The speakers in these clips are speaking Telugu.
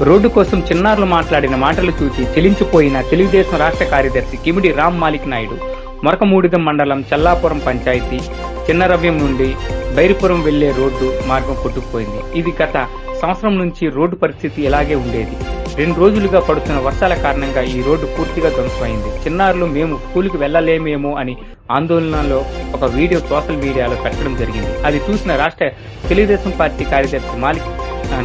రోడ్డు కోసం చిన్నారులు మాట్లాడిన మాటలు చూసి చెలించిపోయిన తెలుగుదేశం రాష్ట్ర కార్యదర్శి కిమిడి రామ్ మాలిక్ నాయుడు మొరకమూడిదం మండలం చల్లాపురం పంచాయతీ చిన్నరవ్యం నుండి బైరిపురం వెళ్లే రోడ్డు మార్గం కొట్టుకుపోయింది. ఇది గత సంవత్సరం నుంచి రోడ్డు పరిస్థితి ఇలాగే ఉండేది. 2 రోజులుగా పడుతున్న వర్షాల కారణంగా ఈ రోడ్డు పూర్తిగా ధ్వంసమైంది. చిన్నారులు మేము స్కూలుకి వెళ్లలేమేమో అని ఆందోళనలో ఒక వీడియో సోషల్ మీడియాలో పెట్టడం జరిగింది. అది చూసిన రాష్ట్ర తెలుగుదేశం పార్టీ కార్యదర్శి మాలిక్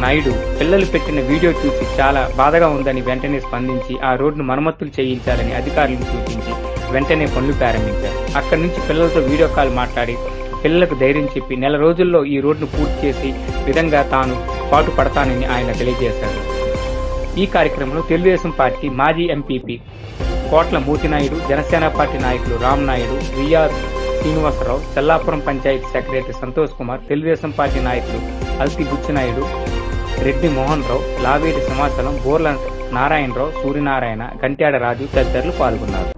నాయుడు పిల్లలు పెట్టిన వీడియో చూసి చాలా బాధగా ఉందని వెంటనే స్పందించి ఆ రోడ్డును మరమ్మతులు చేయించాలని అధికారులను సూచించి వెంటనే పనులు ప్రారంభించారు. అక్కడి నుంచి పిల్లలతో వీడియో కాల్ మాట్లాడి పిల్లలకు ధైర్యం చెప్పి నెల రోజుల్లో ఈ రోడ్డును పూర్తి చేసి విధంగా తాను పాటు పడతానని ఆయన తెలియజేశారు. ఈ కార్యక్రమంలో తెలుగుదేశం పార్టీ మాజీ ఎంపీపీ కోట్ల మూతినాయుడు, జనసేన పార్టీ నాయకులు Ram Naidu, VR Srinivasarao, Challapuram panchayat secretary Santosh Kumar, Telugu Desam party నాయకులు అల్తి బుచ్చినాయుడు, రెడ్డి మోహన్ రావు, లావేటి సింహాచలం, బోర్ల నారాయణరావు, సూర్యనారాయణ, గంట్యాడ రాజు తదితరులు పాల్గొన్నారు.